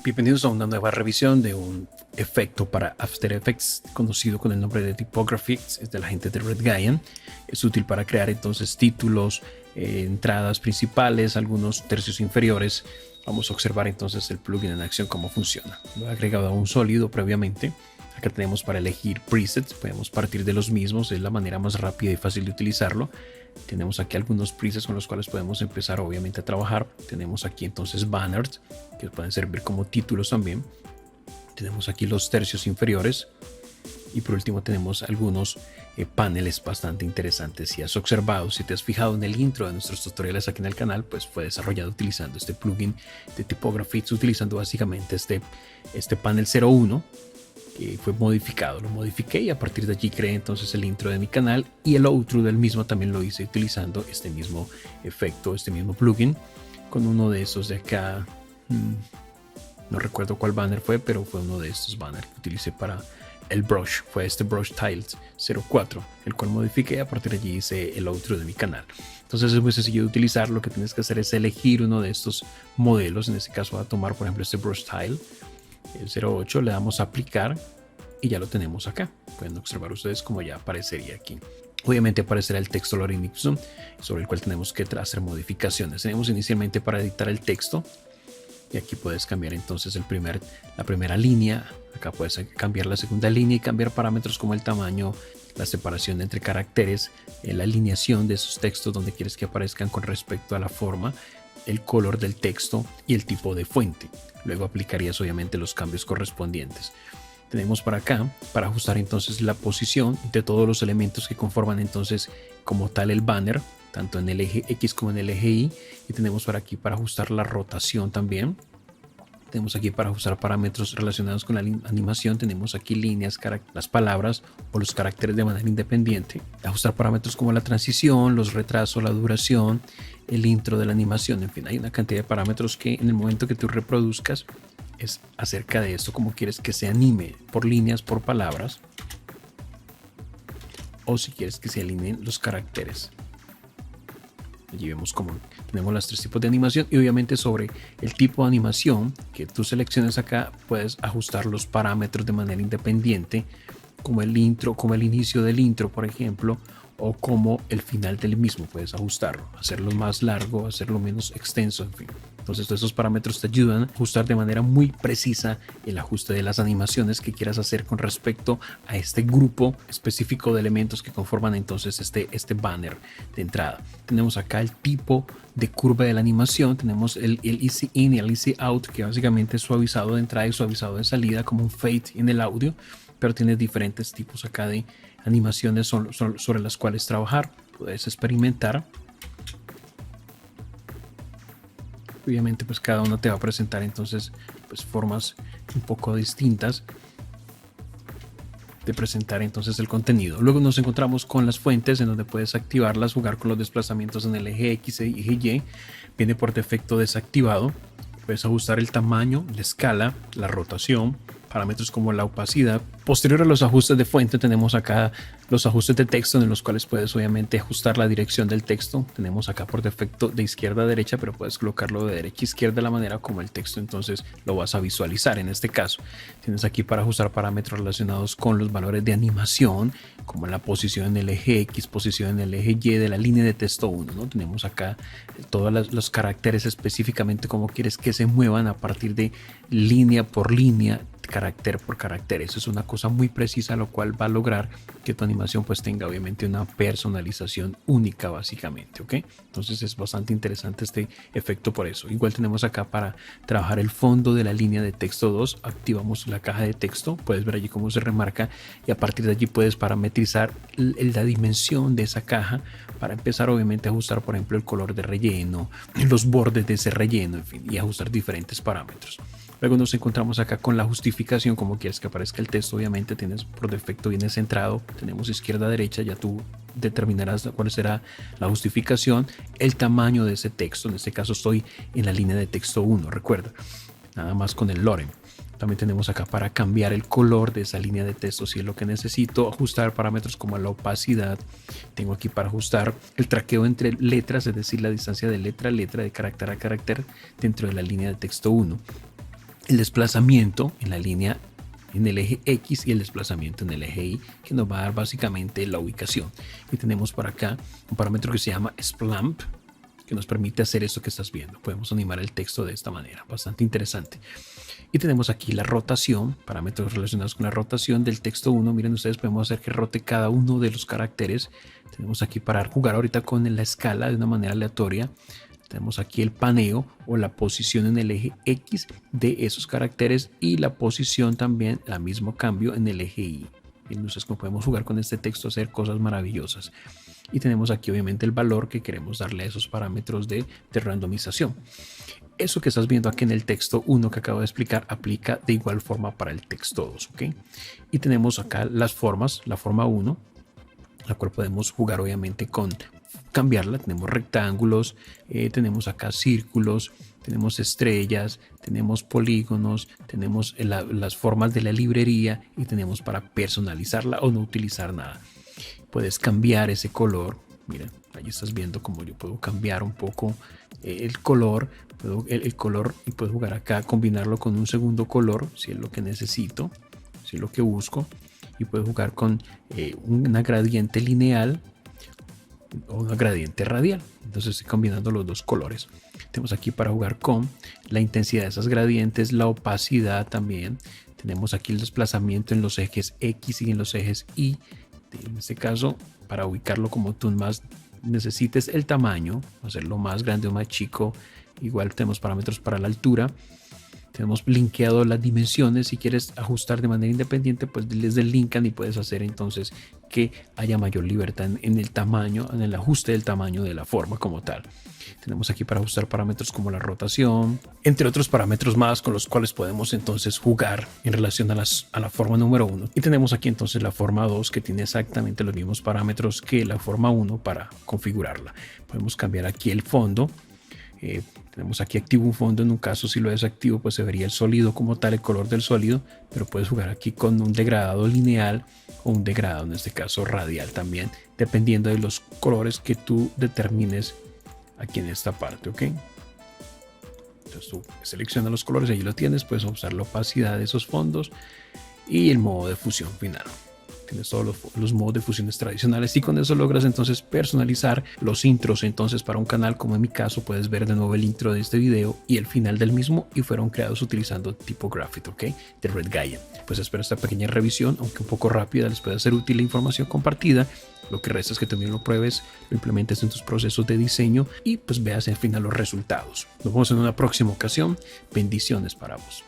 Bienvenidos a una nueva revisión de un efecto para After Effects conocido con el nombre de Typography. Es de la gente de Red Giant. Es útil para crear entonces títulos, entradas principales, algunos tercios inferiores. Vamos a observar entonces el plugin en acción, cómo funciona. Lo he agregado a un sólido previamente. Acá tenemos para elegir presets, podemos partir de los mismos, es la manera más rápida y fácil de utilizarlo. Tenemos aquí algunos presets con los cuales podemos empezar obviamente a trabajar. Tenemos aquí entonces banners que pueden servir como títulos también. Tenemos aquí los tercios inferiores y por último tenemos algunos paneles bastante interesantes. Si has observado, si te has fijado en el intro de nuestros tutoriales aquí en el canal, pues fue desarrollado utilizando este plugin de Typography, utilizando básicamente este panel 01. Fue modificado, lo modifiqué y a partir de allí creé entonces el intro de mi canal, y el outro del mismo también lo hice utilizando este mismo efecto, este mismo plugin, con uno de esos de acá. No recuerdo cuál banner fue, pero fue uno de estos banners que utilicé para el brush. Fue este brush tiles 04, el cual modifiqué y a partir de allí hice el outro de mi canal. Entonces es muy sencillo de utilizar. Lo que tienes que hacer es elegir uno de estos modelos. En este caso voy a tomar por ejemplo este brush tile, el 08, le damos a aplicar y ya lo tenemos acá. Pueden observar ustedes cómo ya aparecería aquí. Obviamente aparecerá el texto lorem ipsum, sobre el cual tenemos que hacer modificaciones. Tenemos inicialmente para editar el texto, y aquí puedes cambiar entonces la primera línea. Acá puedes cambiar la segunda línea y cambiar parámetros como el tamaño, la separación entre caracteres, la alineación de esos textos donde quieres que aparezcan con respecto a la forma, el color del texto y el tipo de fuente. Luego aplicarías obviamente los cambios correspondientes. Tenemos para acá para ajustar entonces la posición de todos los elementos que conforman entonces como tal el banner, tanto en el eje X como en el eje Y. Y tenemos por aquí para ajustar la rotación también. Tenemos aquí para ajustar parámetros relacionados con la animación. Tenemos aquí líneas, las palabras o los caracteres de manera independiente. Ajustar parámetros como la transición, los retrasos, la duración, el intro de la animación. En fin, hay una cantidad de parámetros que en el momento que tú reproduzcas es acerca de esto, cómo quieres que se anime, por líneas, por palabras, o si quieres que se alineen los caracteres. Allí vemos cómo tenemos los tres tipos de animación, y obviamente sobre el tipo de animación que tú selecciones acá puedes ajustar los parámetros de manera independiente, como el intro, como el inicio del intro por ejemplo, o como el final del mismo. Puedes ajustarlo, hacerlo más largo, hacerlo menos extenso, en fin. Entonces todos esos parámetros te ayudan a ajustar de manera muy precisa el ajuste de las animaciones que quieras hacer con respecto a este grupo específico de elementos que conforman entonces este banner de entrada. Tenemos acá el tipo de curva de la animación. Tenemos el easy in y el easy out, que básicamente es suavizado de entrada y suavizado de salida, como un fade en el audio, pero tienes diferentes tipos acá de animaciones sobre las cuales trabajar. Puedes experimentar. Obviamente pues cada uno te va a presentar entonces pues formas un poco distintas de presentar entonces el contenido. Luego nos encontramos con las fuentes, en donde puedes activarlas, jugar con los desplazamientos en el eje X y eje Y. Viene por defecto desactivado. Puedes ajustar el tamaño, la escala, la rotación, parámetros como la opacidad. Posterior a los ajustes de fuente tenemos acá los ajustes de texto, en los cuales puedes obviamente ajustar la dirección del texto. Tenemos acá por defecto de izquierda a derecha, pero puedes colocarlo de derecha a izquierda de la manera como el texto entonces lo vas a visualizar. En este caso tienes aquí para ajustar parámetros relacionados con los valores de animación, como la posición en el eje X, posición en el eje Y de la línea de texto 1, ¿no? Tenemos acá todos los caracteres específicamente cómo quieres que se muevan a partir de línea por línea, carácter por carácter. Eso es una cosa muy precisa, lo cual va a lograr que tu animación pues tenga obviamente una personalización única básicamente, ¿ok? Entonces es bastante interesante este efecto por eso. Igual tenemos acá para trabajar el fondo de la línea de texto 2, activamos la caja de texto, puedes ver allí cómo se remarca, y a partir de allí puedes parametrizar la dimensión de esa caja para empezar obviamente a ajustar por ejemplo el color de relleno, los bordes de ese relleno, en fin, y ajustar diferentes parámetros. Luego nos encontramos acá con la justificación, como quieres que aparezca el texto. Obviamente tienes por defecto viene centrado, tenemos izquierda a derecha, ya tú determinarás cuál será la justificación, el tamaño de ese texto. En este caso estoy en la línea de texto 1, recuerda, nada más con el lorem. También tenemos acá para cambiar el color de esa línea de texto si es lo que necesito, ajustar parámetros como la opacidad. Tengo aquí para ajustar el traqueo entre letras, es decir, la distancia de letra a letra, de carácter a carácter dentro de la línea de texto 1. el desplazamiento en la línea en el eje X y el desplazamiento en el eje Y, que nos va a dar básicamente la ubicación. Y tenemos por acá un parámetro que se llama Splamp, que nos permite hacer esto que estás viendo. Podemos animar el texto de esta manera, bastante interesante. Y tenemos aquí la rotación, parámetros relacionados con la rotación del texto 1. Miren ustedes, podemos hacer que rote cada uno de los caracteres. Tenemos aquí para jugar ahorita con la escala de una manera aleatoria. Tenemos aquí el paneo o la posición en el eje X de esos caracteres y la posición también, el mismo cambio en el eje Y. Entonces, como podemos jugar con este texto, hacer cosas maravillosas. Y tenemos aquí obviamente el valor que queremos darle a esos parámetros de randomización. Eso que estás viendo aquí en el texto 1 que acabo de explicar aplica de igual forma para el texto 2. ¿Okay? Y tenemos acá las formas, la forma 1, la cual podemos jugar obviamente con cambiarla. Tenemos rectángulos, tenemos acá círculos, tenemos estrellas, tenemos polígonos, tenemos las formas de la librería y tenemos para personalizarla o no utilizar nada. Puedes cambiar ese color. Mira, ahí estás viendo cómo yo puedo cambiar un poco el color, el color, y puedo jugar acá, combinarlo con un segundo color si es lo que necesito, si es lo que busco, y puedo jugar con una gradiente lineal o una gradiente radial. Entonces estoy combinando los dos colores. Tenemos aquí para jugar con la intensidad de esas gradientes, la opacidad también. Tenemos aquí el desplazamiento en los ejes X y en los ejes Y. En este caso, para ubicarlo como tú más necesites, el tamaño, hacerlo más grande o más chico. Igual tenemos parámetros para la altura. Tenemos linkeado las dimensiones. Si quieres ajustar de manera independiente, pues desde el linkan y puedes hacer entonces que haya mayor libertad en el tamaño, en el ajuste del tamaño de la forma como tal. Tenemos aquí para ajustar parámetros como la rotación, entre otros parámetros más con los cuales podemos entonces jugar en relación a la forma número 1. Y tenemos aquí entonces la forma 2, que tiene exactamente los mismos parámetros que la forma 1 para configurarla. Podemos cambiar aquí el fondo. Tenemos aquí activo un fondo. En un caso, si lo desactivo, pues se vería el sólido como tal, el color del sólido, pero puedes jugar aquí con un degradado lineal o un degradado, en este caso radial también, dependiendo de los colores que tú determines aquí en esta parte. ¿Ok? Entonces tú seleccionas los colores, ahí lo tienes, puedes usar la opacidad de esos fondos y el modo de fusión final. Tienes todos los modos de fusiones tradicionales y con eso logras entonces personalizar los intros. Entonces, para un canal como en mi caso, puedes ver de nuevo el intro de este video y el final del mismo, y fueron creados utilizando Typographic, ¿ok? De Red Giant. Pues espero esta pequeña revisión, aunque un poco rápida, les pueda ser útil la información compartida. Lo que resta es que también lo pruebes, lo implementes en tus procesos de diseño y pues veas al final los resultados. Nos vemos en una próxima ocasión. Bendiciones para vos.